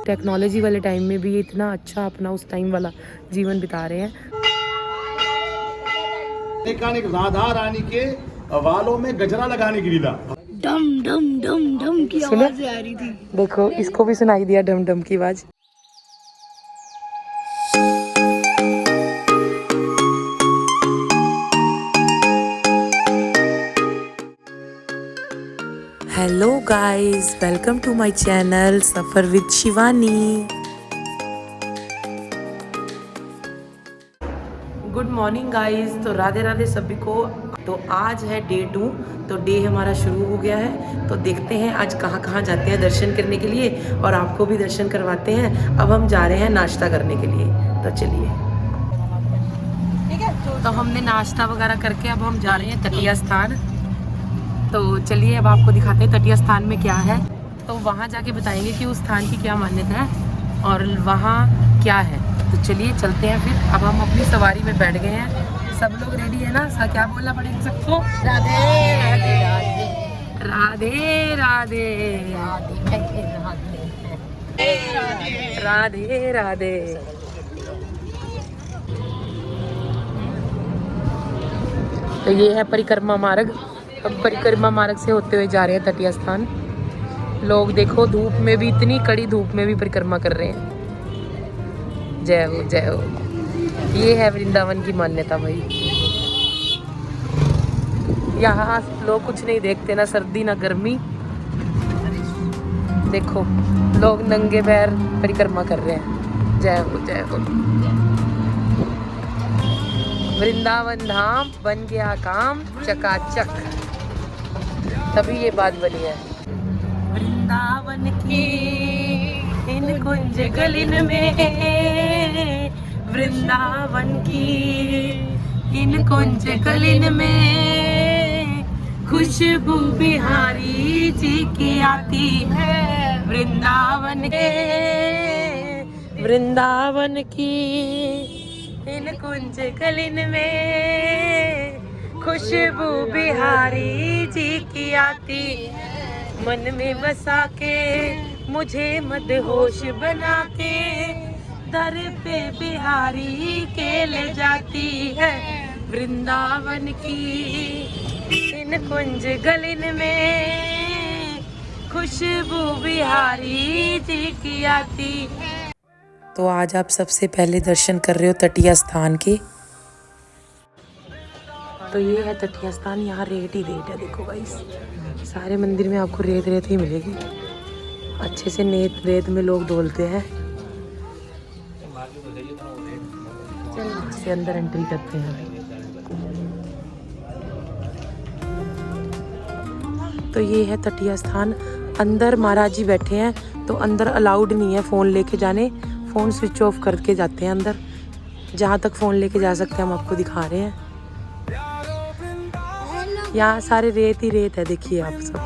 Technology वाले time में भी ये इतना अच्छा अपना उस टाइम वाला जीवन बिता रहे हैं। राधा रानी के वालों में गजरा लगाने की लीला। डम डम डम डम की आवाज आ रही थी। देखो इसको भी सुनाई दिया डम डम की आवाज। Hello guys, welcome to my channel Safar with Shivani. Good morning guys. तो राधे राधे सभी को। तो आज है डे 2, तो डे हमारा शुरू हो गया है। तो देखते हैं आज कहाँ कहाँ जाते हैं दर्शन करने के लिए, और आपको भी दर्शन करवाते हैं। अब हम जा रहे हैं नाश्ता करने के लिए, तो चलिए। तो हमने नाश्ता वगैरह करके अब हम जा रहे हैं तटीय स्थान। तो चलिए अब आपको दिखाते हैं तटीय स्थान में क्या है। तो वहाँ जाके बताएंगे कि उस स्थान की क्या मान्यता है और वहाँ क्या है। तो चलिए चलते हैं फिर। अब हम अपनी सवारी में बैठ गए हैं। सब लोग रेडी है ना? क्या बोलना पड़ेगा सबको? राधे राधे राधे राधे राधे राधे। तो ये है परिक्रमा मार्ग। अब परिक्रमा मार्ग से होते हुए जा रहे हैं तटीय स्थान। लोग देखो धूप में भी, इतनी कड़ी धूप में भी परिक्रमा कर रहे हैं। जय हो जय हो। ये है वृंदावन की मान्यता भाई। यहाँ लोग कुछ नहीं देखते, ना सर्दी ना गर्मी। देखो लोग नंगे पैर परिक्रमा कर रहे हैं। जय हो जय हो। वृंदावन धाम बन गया काम चकाचक, तभी ये बात बनी है। वृंदावन की इन कुंज गलिन में, वृंदावन की इन कुंज गलिन में, खुशबू बिहारी जी की आती है। वृंदावन के, वृंदावन की इन कुंज गलिन में, खुशबू बिहारी जी की आती, मन में बसा के मुझे मदहोश बना के, दर पे बिहारी के ले जाती है। वृंदावन की इन कुंज गलिन में, खुशबू बिहारी जी की आती। तो आज आप सबसे पहले दर्शन कर रहे हो तटीय स्थान के। तो ये है तटीय स्थान। यहाँ रेत ही रेत है। देखो गाइस, सारे मंदिर में आपको रेत रेत ही मिलेगी। अच्छे से रेत में लोग धोलते हैं। चल से अंदर एंट्री करते हैं। तो ये है तटीय स्थान। अंदर महाराज जी बैठे हैं, तो अंदर अलाउड नहीं है फ़ोन लेके जाने। फ़ोन स्विच ऑफ करके जाते हैं अंदर। जहाँ तक फ़ोन लेके जा सकते हैं हम आपको दिखा रहे हैं। यहाँ सारे रेत ही रेत है। देखिए आप सब।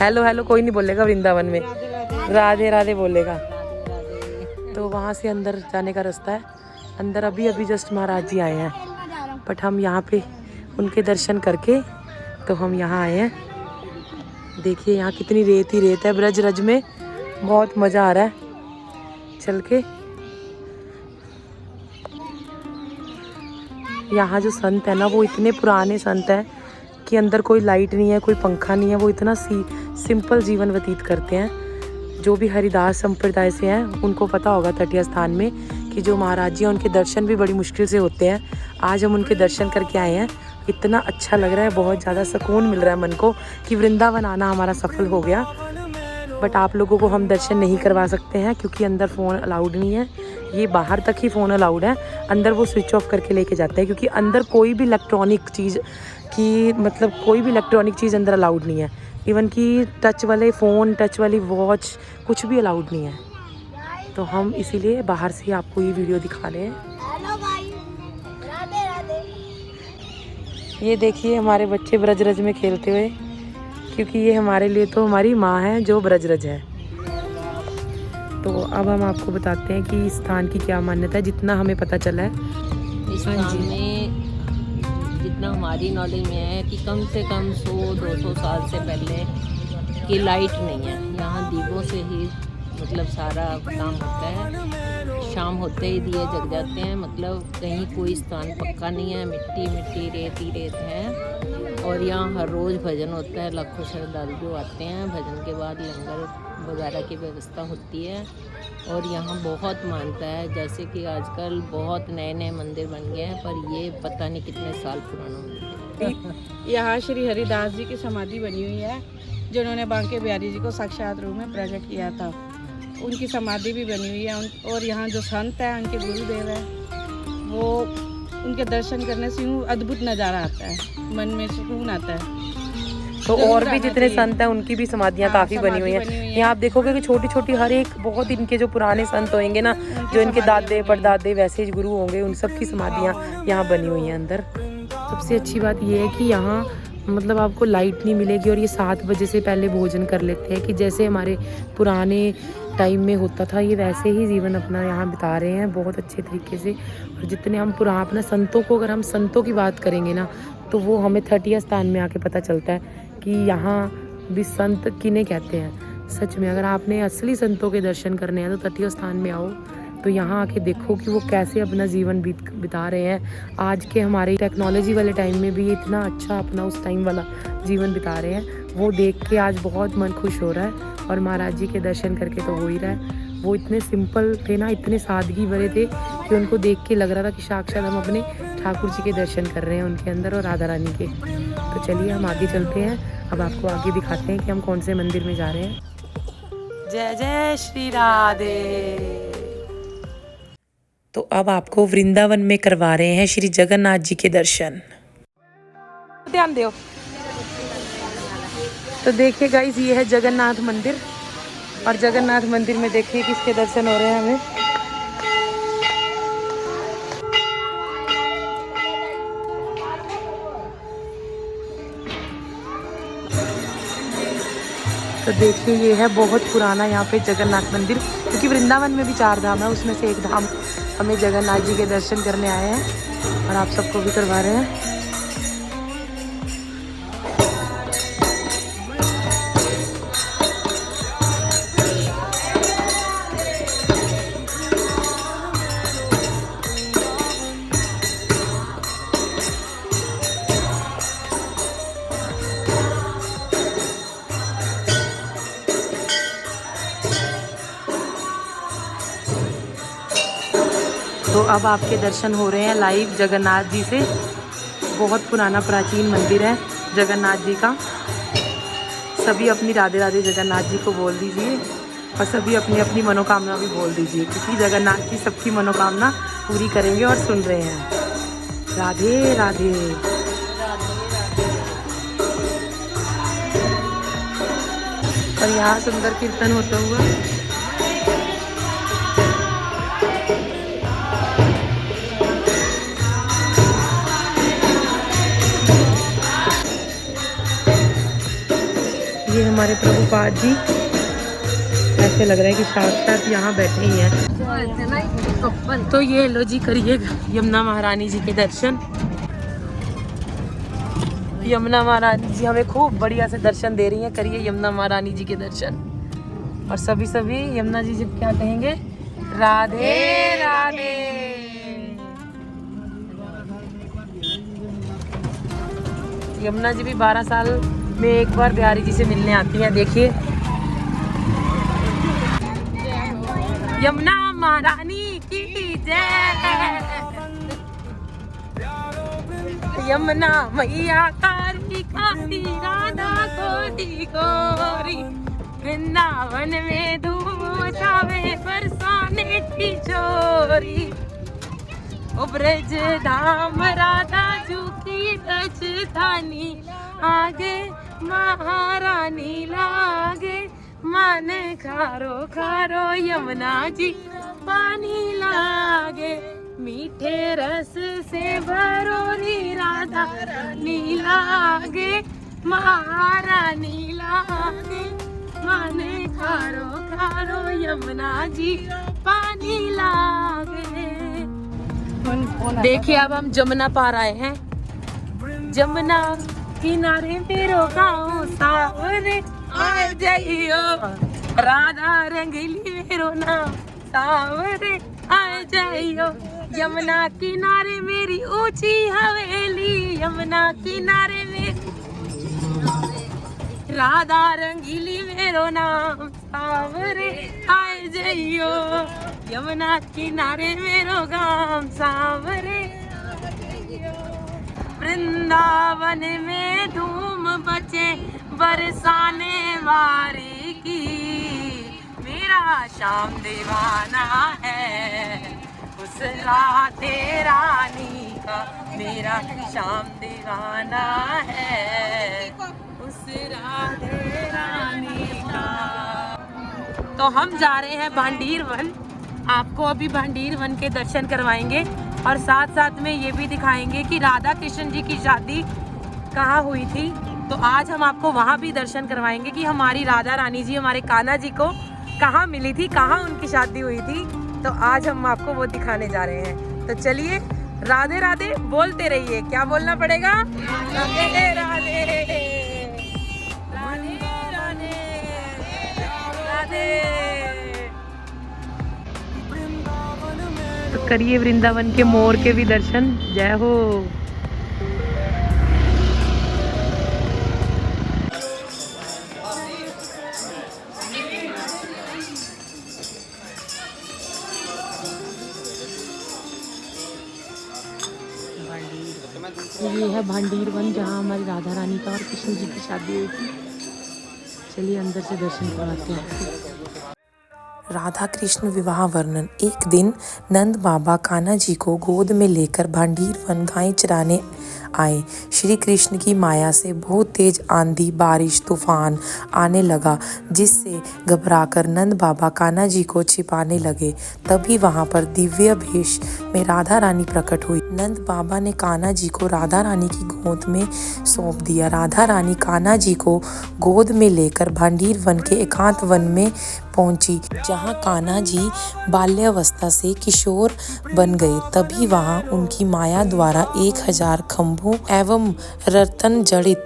हेलो हेलो कोई नहीं बोलेगा वृंदावन में, राधे राधे बोलेगा। तो वहाँ से अंदर जाने का रास्ता है। अंदर अभी अभी जस्ट महाराज जी आए हैं, बट हम यहाँ पे उनके दर्शन करके तो हम यहाँ आए हैं। देखिए यहाँ कितनी रेत ही रेत है। ब्रज रज में बहुत मज़ा आ रहा है चल के। यहाँ जो संत है ना, वो इतने पुराने संत हैं कि अंदर कोई लाइट नहीं है, कोई पंखा नहीं है। वो इतना सिंपल जीवन व्यतीत करते हैं। जो भी हरिदास संप्रदाय से हैं उनको पता होगा तटीय स्थान में कि जो महाराज जी हैं उनके दर्शन भी बड़ी मुश्किल से होते हैं। आज हम उनके दर्शन करके आए हैं। इतना अच्छा लग रहा है, बहुत ज़्यादा सुकून मिल रहा है मन को कि वृंदावन आना हमारा सफल हो गया। बट आप लोगों को हम दर्शन नहीं करवा सकते हैं क्योंकि अंदर फ़ोन अलाउड नहीं है। ये बाहर तक ही फ़ोन अलाउड है, अंदर वो स्विच ऑफ करके लेके जाते हैं। क्योंकि अंदर कोई भी इलेक्ट्रॉनिक चीज़ की, मतलब कोई भी इलेक्ट्रॉनिक चीज़ अंदर अलाउड नहीं है। इवन कि टच वाले फ़ोन, टच वाली वॉच, कुछ भी अलाउड नहीं है। तो हम इसीलिए बाहर से ही आपको ये वीडियो दिखा रहे हैं। ये देखिए हमारे बच्चे ब्रजरज में खेलते हुए, क्योंकि ये हमारे लिए तो हमारी माँ है जो ब्रजरज है। तो अब हम आपको बताते हैं कि इस स्थान की क्या मान्यता है, जितना हमें पता चला है। इस स्थान में जितना हमारी नॉलेज में है कि कम से कम 100-200 साल से पहले कि लाइट नहीं है, यहाँ दीपों से ही मतलब सारा काम होता है। शाम होते ही दिए जग जाते हैं, मतलब कहीं कोई स्थान पक्का नहीं है, मिट्टी मिट्टी रेत ही रेत है। और यहाँ हर रोज़ भजन होता है, लाखों श्रद्धालु जो आते हैं। भजन के बाद लंगर वगैरह की व्यवस्था होती है। और यहाँ बहुत मानता है, जैसे कि आजकल बहुत नए नए मंदिर बन गए हैं, पर ये पता नहीं कितने साल पुराना मंदिर है। यहाँ श्री हरिदास जी की समाधि बनी हुई है, जिन्होंने बांके बिहारी जी को साक्षात रूप में प्रकट किया था। उनकी समाधि भी बनी हुई है। और यहाँ जो संत हैं, उनके गुरुदेव हैं, वो उनके दर्शन करने से यूँ अद्भुत नज़ारा आता है, मन में सुकून आता है। तो और भी जितने संत हैं उनकी भी समाधियाँ काफ़ी बनी हुई हैं। यहाँ आप देखोगे कि छोटी छोटी हर एक बहुत इनके जो पुराने संत होंगे ना, जो इनके दादे परदादे वैसे गुरु होंगे, उन सब की समाधियाँ यहाँ बनी हुई हैं अंदर। सबसे अच्छी बात ये है कि यहाँ मतलब आपको लाइट नहीं मिलेगी और ये 7 बजे से पहले भोजन कर लेते हैं, कि जैसे हमारे पुराने टाइम में होता था, ये वैसे ही जीवन अपना यहाँ बिता रहे हैं बहुत अच्छे तरीके से। और जितने हम अपना संतों को, अगर हम संतों की बात करेंगे ना, तो वो हमें 30 स्थान में आके पता चलता है कि यहाँ भी संत किन्हें कहते हैं। सच में अगर आपने असली संतों के दर्शन करने हैं तो 30 स्थान में आओ, तो यहाँ आके देखो कि वो कैसे अपना जीवन बिता रहे हैं। आज के हमारे टेक्नोलॉजी वाले टाइम में भी इतना अच्छा अपना उस टाइम वाला जीवन बिता रहे हैं, वो देख के आज बहुत मन खुश हो रहा है। और महाराज जी के दर्शन करके तो हो ही रहा है। वो इतने सिंपल थे ना, इतने सादगी भरे थे कि उनको देख के लग रहा था कि साक्षात हम अपने ठाकुर जी के दर्शन कर रहे हैं उनके अंदर और राधा रानी के। तो चलिए हम आगे चलते हैं, अब आपको आगे दिखाते हैं कि हम कौन से मंदिर में जा रहे हैं। जय जय श्री राधे। तो अब आपको वृंदावन में करवा रहे हैं श्री जगन्नाथ जी के दर्शन। ध्यान दो। तो देखिए गाइस, ये है जगन्नाथ मंदिर, और जगन्नाथ मंदिर में देखिए किसके दर्शन हो रहे हैं हमें। तो देखिए ये है बहुत पुराना यहाँ पे जगन्नाथ मंदिर, क्योंकि वृंदावन में भी 4 धाम है, उसमें से एक धाम हमें जगन्नाथ जी के दर्शन करने आए हैं और आप सबको भी करवा रहे हैं। तो अब आपके दर्शन हो रहे हैं लाइव जगन्नाथ जी से। बहुत पुराना प्राचीन मंदिर है जगन्नाथ जी का। सभी अपनी राधे राधे जगन्नाथ जी को बोल दीजिए, और सभी अपनी अपनी मनोकामना भी बोल दीजिए, क्योंकि जगन्नाथ जी सबकी मनोकामना पूरी करेंगे और सुन रहे हैं। राधे राधे। और यहाँ सुंदर कीर्तन होता हुआ। ये हमारे प्रभुपाद जी, ऐसे लग रहा है कि साक्षात यहाँ बैठे ही हैं। तो ये लो जी, करिएगा यमुना महारानी जी के दर्शन। यमुना महारानी जी हमें खूब बढ़िया से दर्शन दे रही हैं। करिए यमुना महारानी जी के दर्शन। और सभी यमुना जी जब क्या कहेंगे, राधे राधे। यमुना जी भी 12 साल में एक बार बिहारी जी से मिलने आती हैं। देखिए यमुना महारानी की जय। यमुना मैया कारी काली राधा गोरी गोरी, वृंदावन में धूम छावे बरसाने की चोरी। ओ ब्रज धाम राधा झुकी राजधानी, आगे महारानी लागे मन खारो खारो, यमुना जी पानी लागे मीठे रस से भरोरी, राधा रानी लागे महारानी लागे मन खारो खारो, यमुना जी पानी लागे। देखिए अब हम जमुना पार आए हैं। जमुना किनारे मेरो गाँव सावरे आए जाइयो राधा रंगीली मेरो नाम सावरे आए जाइयो यमुना किनारे मेरी ऊंची हवेली यमुना किनारे में राधा रंगीली मेरो नाम सावरे आए जाइयो यमुना किनारे मेरो गाम सावरे वृंदावन में धूम बचे बरसाने वारी की मेरा श्याम दीवाना है उस राधे रानी का मेरा श्याम दीवाना है उस राधे रानी का। तो हम जा रहे हैं भांडीर वन। आपको अभी भांडीर वन के दर्शन करवाएंगे और साथ साथ में ये भी दिखाएंगे कि राधा कृष्ण जी की शादी कहाँ हुई थी। तो आज हम आपको वहाँ भी दर्शन करवाएंगे कि हमारी राधा रानी जी हमारे कान्हा जी को कहाँ मिली थी, कहाँ उनकी शादी हुई थी। तो आज हम आपको वो दिखाने जा रहे हैं। तो चलिए राधे राधे बोलते रहिए। क्या बोलना पड़ेगा? राधे राधे राधे राधे राधे। तो करिए वृंदावन के मोर के भी दर्शन। जय हो। ये है भांडीर वन जहाँ हमारी राधा रानी का और कृष्ण जी की शादी हुई थी। चलिए अंदर से दर्शन करवाते हैं। राधा कृष्ण विवाह वर्णन। एक दिन नंद बाबा कान्हा जी को गोद में लेकर भांडीर वन गाय चराने आए। श्री कृष्ण की माया से बहुत तेज आंधी बारिश तूफान आने लगा, जिससे घबराकर नंद बाबा कान्हा जी को छिपाने लगे। तभी वहां पर दिव्य भेष में राधा रानी प्रकट हुई। नंद बाबा ने कान्हा जी को राधा रानी की गोद में सौंप दिया। राधा रानी कान्हा जी को गोद में लेकर भांडीर वन के एकांत वन में पहुंची, जहां कान्हा जी बाल्यावस्था से किशोर बन गए। तभी वहां उनकी माया द्वारा 1000 खंभों एवं रतन जड़ित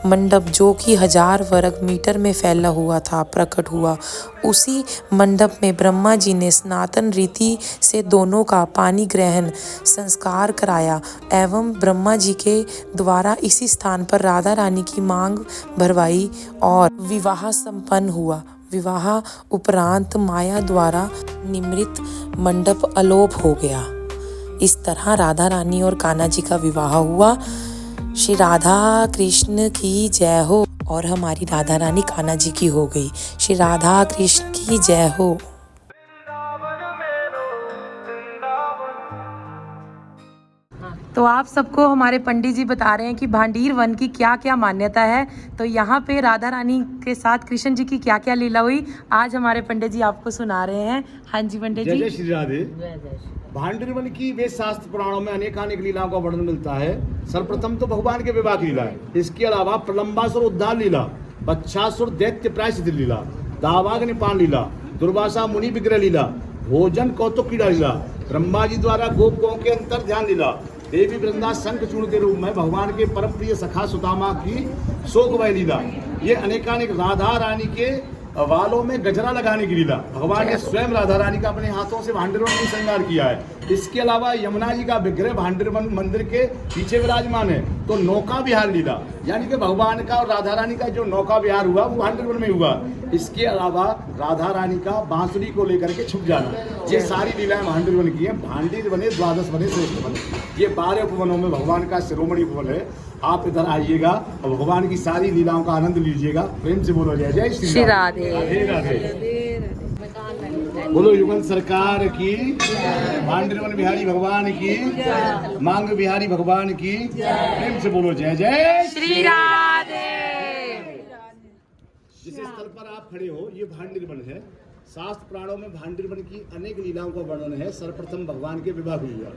मंडप, जो कि 1000 वर्ग मीटर में फैला हुआ था, प्रकट हुआ। उसी मंडप में ब्रह्मा जी ने सनातन रीति से दोनों का पानी ग्रहण संस्कार कराया एवं ब्रह्मा जी के द्वारा इसी स्थान पर राधा रानी की मांग भरवाई और विवाह संपन्न हुआ। विवाह उपरांत माया द्वारा निमित्त मंडप अलोप हो गया। इस तरह राधा रानी और कान्हा जी का विवाह हुआ। श्री राधा कृष्ण की जय हो। और हमारी राधा रानी कान्हा जी की हो गई। श्री राधा कृष्ण की जय हो। तो आप सबको हमारे पंडित जी बता रहे हैं कि भांडीर वन की क्या क्या मान्यता है। तो यहाँ पे राधा रानी के साथ कृष्ण जी की क्या क्या लीला हुई, आज हमारे पंडित जी आपको सुना रहे हैं। हाँ जी पंडित जी। जय श्री राधे। भांडीर वन की वेद शास्त्र पुराणों में अनेकानेक लीलाओं का वर्णन मिलता है। सर्वप्रथम तो भगवान के विवाह की लीला है। इसके अलावा प्रलंबासुर उद्धार लीला, बच्छासुर दैत्य प्रायश्चित लीला, दावाग्निपान लीला, दुर्वासा मुनि विग्रह लीला, भोजन कौतुक क्रीड़ा लीला, ब्रह्मा जी द्वारा गोपों के अंतर ध्यान लीला, देवी वृंदा शंखचूर्ण के रूप में भगवान के परम प्रिय सखा सुदामा की शोकमय लीला, ये अनेकानेक राधा रानी के वालों में गजरा लगाने की लीला, भगवान ने स्वयं राधा रानी का अपने हाथों से भांडीर वन में श्रृंगार किया है। इसके अलावा यमुना जी का विग्रह भांडीर वन मंदिर के पीछे विराजमान है। तो नौका विहार लीला, यानी कि भगवान का और राधा रानी का जो नौका विहार हुआ वो भांडीर वन में हुआ। इसके अलावा राधा रानी का बांसुरी को लेकर के छुप जाना, ये सारी लीलाएं भांडीर वन की हैं। भांडीर बने 12 बने श्रेष्ठ बने, ये 12 उपवनों में भगवान का शिरोमणि उपवन है। आप इधर आइएगा और भगवान की सारी लीलाओं का आनंद लीजिएगा। प्रेम से बोलो जय जय श्री राधे। राधे राधे। बोलो युगल सरकार की, भांडीर वन बिहारी भगवान की, मांग बिहारी भगवान की। प्रेम से बोलो जय जय श्री राधे। जिस स्थल पर आप खड़े हो ये भांडीर वन है। शास्त्र पुराणों में भांडीर वन की अनेक लीलाओं का वर्णन है। सर्वप्रथम भगवान के विवाह हुआ।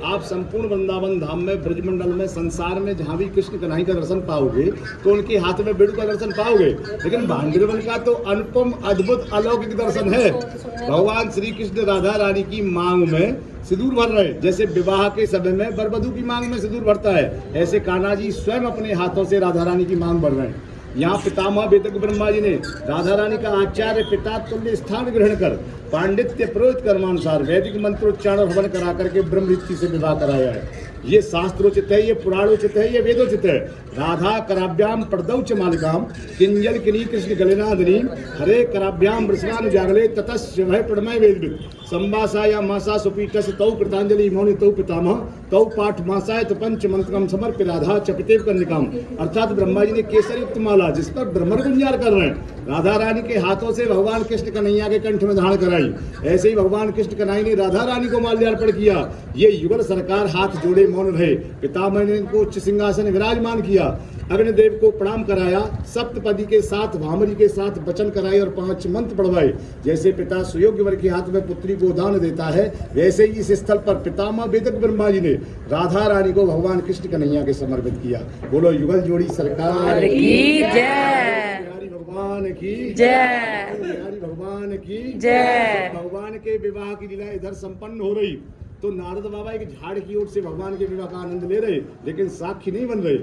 आप संपूर्ण वृंदावन धाम में, ब्रजमंडल में, संसार में जहाँ भी कृष्ण कन्हैया का दर्शन पाओगे तो उनके हाथ में बेड़ू का दर्शन पाओगे। लेकिन भांडीर वन का तो अनुपम अद्भुत अलौकिक दर्शन है। भगवान श्री कृष्ण राधा रानी की मांग में सिंदूर भर रहे। जैसे विवाह के समय में वर वधू की मांग में सिंदूर भरता है, ऐसे कान्हा जी स्वयं अपने हाथों से राधा रानी की मांग भर रहे हैं। यहाँ पितामह वेदज्ञ ब्रह्मा जी ने राधा रानी का आचार्य पिता तुल्य स्थान ग्रहण कर पांडित्य पुरोहित कर्मानुसार वैदिक मंत्रोच्चारण और हवन करा करके ब्रह्म रीति से विवाह कराया है। ये शास्त्रोचित है, ये पुराणोचित है, ये वेदोचित है। राधा कराभ्याम प्रदौच मालिकाम किंजल किनी कृष्ण गलिनादिनी हरे कराभ्याम वृषभानुजागले ततस्य वह प्रणमय वेदविद संवासा या मासा सुपीठस तौ कृतांजलि मौनि तौ पितामह तौ पाठ मासाय तो पंच मंत्रम समर्प्य राधा चपितेव कन्निकाम। अर्थात ब्रह्मा जी ने केसर युक्त माला जिस पर ब्रह्मण गुंजार कर रहे हैं राधा रानी के हाथों से भगवान कृष्ण कन्हैया के कंठ में धारण कराई। ऐसे ही भगवान कृष्ण कन्हैया ने राधा रानी को माल्यार्पण किया। ये युगल सरकार हाथ जोड़े मौन रहे। पितामह ने इनको उच्च सिंहासन विराजमान किया, अग्निदेव को प्रणाम कराया, सप्तपदी के साथ भामरी के साथ वचन कराए और 5 मंत्र पढ़वाए। जैसे पिता सुयोग्य वर के हाथ में पुत्री को दान देता है, वैसे ही इस स्थल पर पितामह वेदज्ञ ब्रह्मा जी ने राधा रानी को भगवान कृष्ण कन्हैया के समर्पित किया। बोलो युगल जोड़ी सरकार की जय, भगवान की जय, भगवान की जय। भगवान के विवाह की लीला इधर संपन्न हो रही तो नारद बाबा एक झाड़ की ओर से भगवान के विवाह का आनंद ले रहे, लेकिन साक्षी नहीं बन रहे।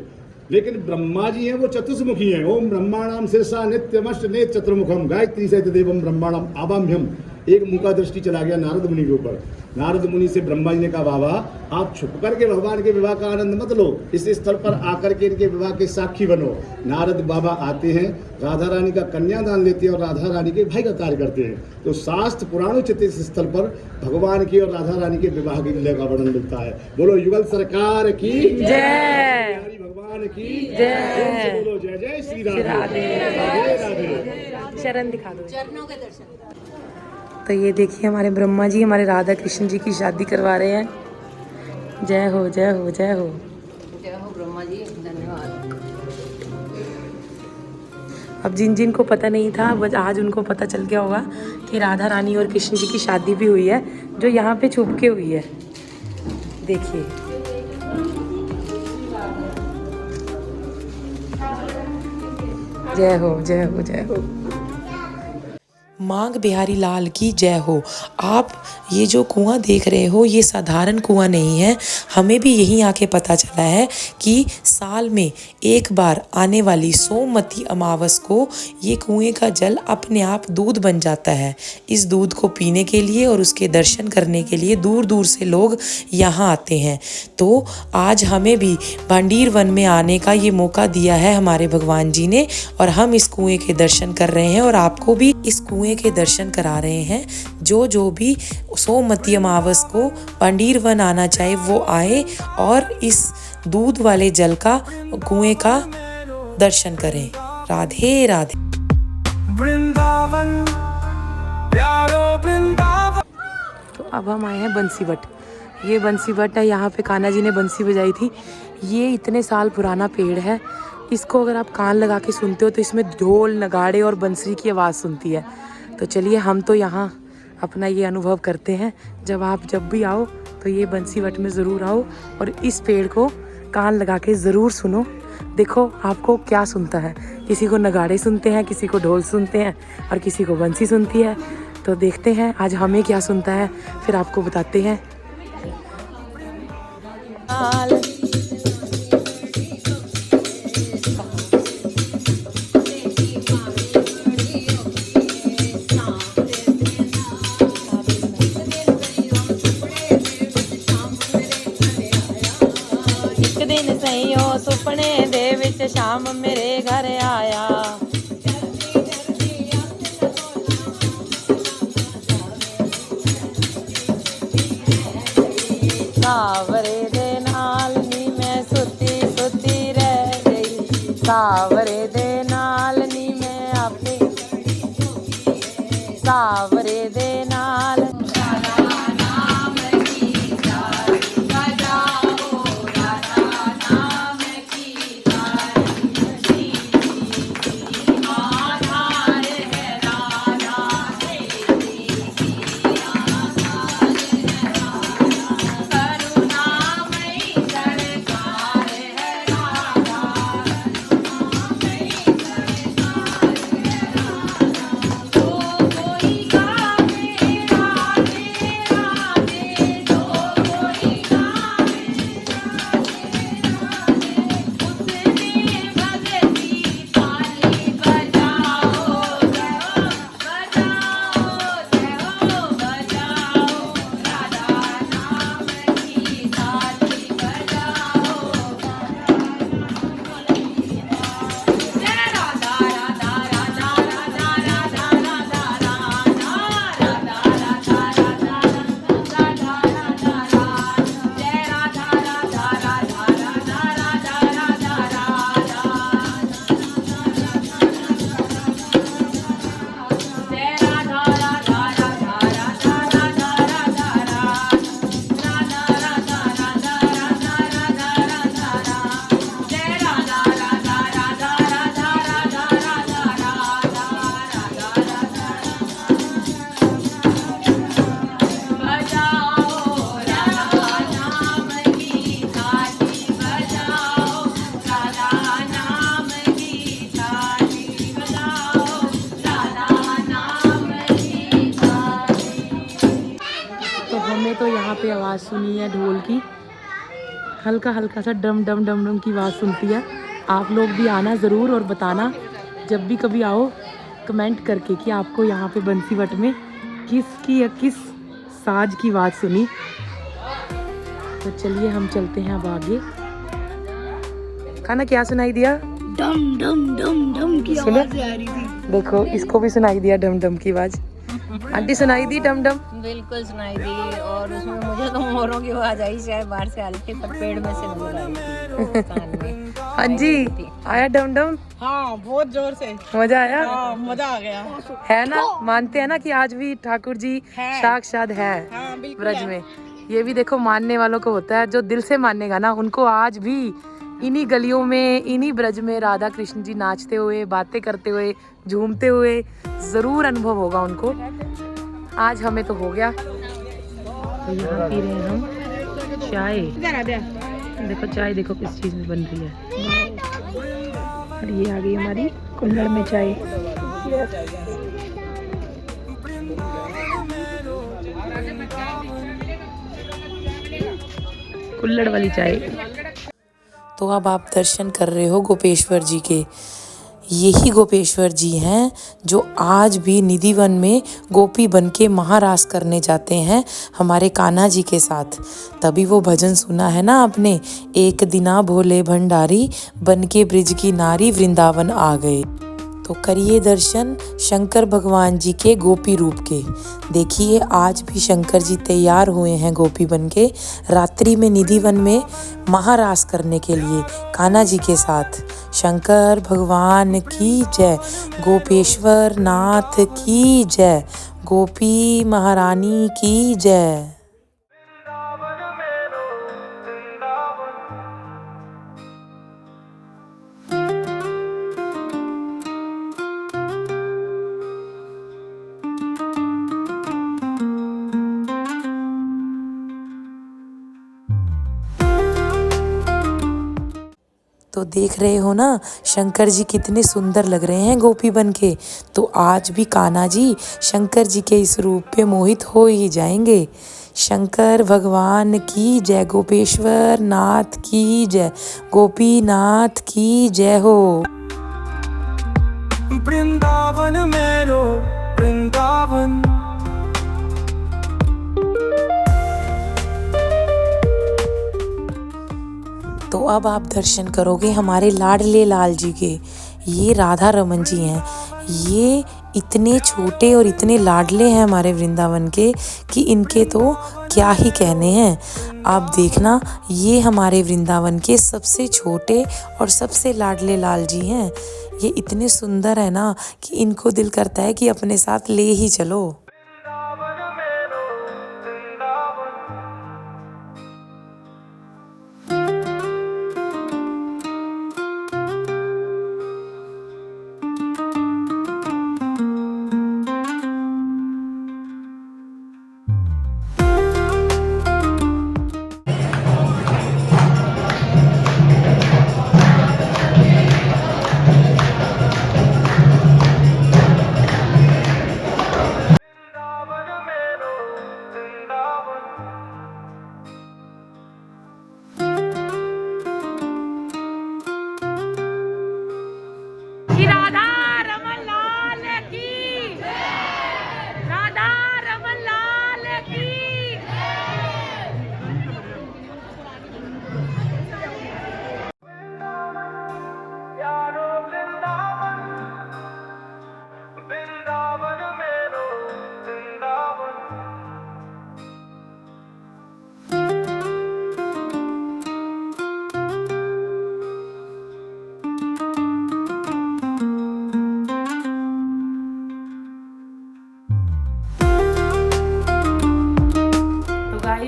लेकिन ब्रह्मा जी हैं वो चतुर्मुखी हैं। ओम ब्रह्माणाम शीर्षा नित्यमष्ट ने चतुर्मुखम गायत्री सहित देवम ब्रह्माणाम आवाम्यम। एक मुंह का दृष्टि चला गया नारद मुनि के ऊपर। नारद मुनि से ब्रह्मा जी ने कहा, बाबा आप छुप करके भगवान के विवाह का आनंद मत लो, इस स्थल पर आकर के इनके विवाह के साक्षी बनो। नारद बाबा आते हैं, राधा रानी का कन्यादान लेते हैं और राधा रानी के भाई का कार्य करते हैं। तो शास्त्र पुराणोचित इस स्थल पर भगवान की और राधा रानी के विवाह की लीला का वर्णन मिलता है। बोलो युगल सरकार की जय, भगवान की जय। बोलो जय जय श्री राधे राधे राधे। शरण दिखा दो, चरणों के दर्शन। तो ये देखिए हमारे ब्रह्मा जी हमारे राधा कृष्ण जी की शादी करवा रहे हैं। जय हो जय हो जय हो जय हो ब्रह्मा जी, धन्यवाद। अब जिन जिन को पता नहीं था बस आज उनको पता चल गया होगा कि राधा रानी और कृष्ण जी की शादी भी हुई है, जो यहाँ पे छुप के हुई है। देखिए जय हो जय हो जय हो। मांग बिहारी लाल की जय हो। आप ये जो कुआं देख रहे हो ये साधारण कुआं नहीं है। हमें भी यहीं आके पता चला है कि साल में एक बार आने वाली सोमवती अमावस को ये कुएं का जल अपने आप दूध बन जाता है। इस दूध को पीने के लिए और उसके दर्शन करने के लिए दूर दूर से लोग यहाँ आते हैं। तो आज हमें भी भांडीर वन में आने का ये मौका दिया है हमारे भगवान जी ने, और हम इस कुएं के दर्शन कर रहे हैं और आपको भी इस कुएं के दर्शन करा रहे हैं। जो भी सोमवती अमावस को भांडीर वन आना चाहे वो आए और इस दूध वाले जल का कुएं का दर्शन करें। राधे राधे। वृंदावन प्यारो वृंदावन। तो अब हम आए हैं बंसीवट। ये बंसीवट है, यहाँ पे कान्हा जी ने बंसी बजाई थी। ये इतने साल पुराना पेड़ है। इसको अगर आप कान लगा के सुनते हो तो इसमें ढोल नगाड़े और बंसरी की आवाज़ सुनती है। तो चलिए हम तो यहाँ अपना ये अनुभव करते हैं। जब भी आओ तो ये बंसीवट में ज़रूर आओ और इस पेड़ को कान लगा के ज़रूर सुनो। देखो आपको क्या सुनता है। किसी को नगाड़े सुनते हैं, किसी को ढोल सुनते हैं और किसी को बंसी सुनती है। तो देखते हैं आज हमें क्या सुनता है, फिर आपको बताते हैं। दिन सईओ सुपने दे विच शाम मेरे घर आया। सावरे दे नाल नी मैं सुती सुती रह गई। सावरे दे नाल नी मैं अपनी सावरे दे नाल। कोई तो यहाँ पे आवाज़ सुनी है ढोल की, हल्का हल्का सा डम डम डम डम की आवाज़ सुनती है। आप लोग भी आना ज़रूर और बताना जब भी कभी आओ कमेंट करके कि आपको यहाँ पे बंसीवट में किसकी या किस साज की आवाज़ सुनी। तो चलिए हम चलते हैं अब आगे। खाना क्या सुनाई दिया? डम डम डम डम की सुनो? आवाज आ रही थी। देखो इसको भी सुनाई दिया डम डम की आवाज़। आंटी सुनाई दी डम डम? बिल्कुल सुनाई दी, और उसमें मुझे तो मोरों की आवाज़ आई, शायद बाहर से आ रही थी पर पेड़ में से नजर आ रही थी कान में। हाँ जी, आया डम डम? हाँ बहुत जोर से, मजा आया? हाँ मजा आ गया। है ना, मानते हैं ना कि आज भी ठाकुर जी साक्षात है हाँ बिल्कुल ब्रज में। ये भी देखो मानने वालों को होता है, जो दिल से मानेगा ना उनको आज भी इन्हीं गलियों में, इन्हीं ब्रज में राधा कृष्ण जी नाचते हुए, बातें करते हुए, झूमते हुए जरूर अनुभव होगा उनको। आज हमें तो हो गया। तो यहाँ पी रहे हैं हम चाय। देखो चाय देखो किस चीज़ में बन रही है। और ये आ गई हमारी कुल्हड़ में चाय। कुल्हड़ वाली चाय। तो अब आप दर्शन कर रहे हो गोपेश्वर जी के। यही गोपेश्वर जी हैं जो आज भी निधिवन में गोपी बन के महारास करने जाते हैं हमारे कान्हा जी के साथ। तभी वो भजन सुना है ना आपने, एक दिना भोले भंडारी बन के ब्रिज की नारी वृंदावन आ गए। तो करिए दर्शन शंकर भगवान जी के गोपी रूप के। देखिए आज भी शंकर जी तैयार हुए हैं गोपी बन के रात्रि में निधिवन में महारास करने के लिए कान्हा जी के साथ। शंकर भगवान की जय, गोपेश्वर नाथ की जय, गोपी महारानी की जय। तो देख रहे हो ना शंकर जी कितने सुंदर लग रहे हैं गोपी बन के। तो आज भी कान्हा जी शंकर जी के इस रूप पे मोहित हो ही जाएंगे। शंकर भगवान की जय, गोपेश्वर नाथ की जय, गोपीनाथ की जय हो। वृंदावन मेरो वृंदावन, तो अब आप दर्शन करोगे हमारे लाडले लाल जी के। ये राधा रमन जी हैं। ये इतने छोटे और इतने लाडले हैं हमारे वृंदावन के कि इनके तो क्या ही कहने हैं। आप देखना ये हमारे वृंदावन के सबसे छोटे और सबसे लाडले लाल जी हैं। ये इतने सुंदर है ना कि इनको दिल करता है कि अपने साथ ले ही चलो।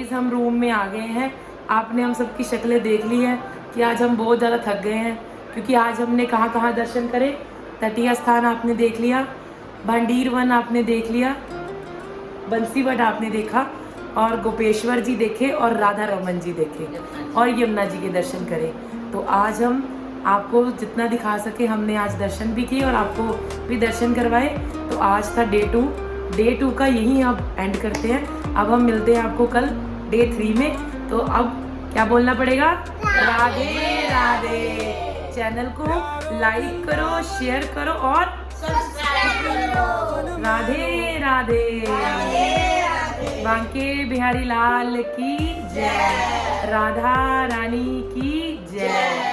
हम रूम में आ गए हैं। आपने हम सबकी शक्लें देख ली है कि आज हम बहुत ज़्यादा थक गए हैं, क्योंकि आज हमने कहाँ कहाँ दर्शन करे। तटीय स्थान आपने देख लिया, भांडीर वन आपने देख लिया, बंसीवट आपने देखा, और गोपेश्वर जी देखे, और राधा रमन जी देखे, और यमुना जी के दर्शन करे। तो आज हम आपको जितना दिखा सके हमने आज दर्शन भी किए और आपको भी दर्शन करवाए। तो आज था डे 2 डे 2 का यहीं अब एंड करते हैं। अब हम मिलते हैं आपको कल डे 3 में। तो अब क्या बोलना पड़ेगा? राधे राधे। चैनल को लाइक करो, शेयर करो और सब्सक्राइब करो। राधे राधे। बांके बिहारी लाल की जय। राधा रानी की जय।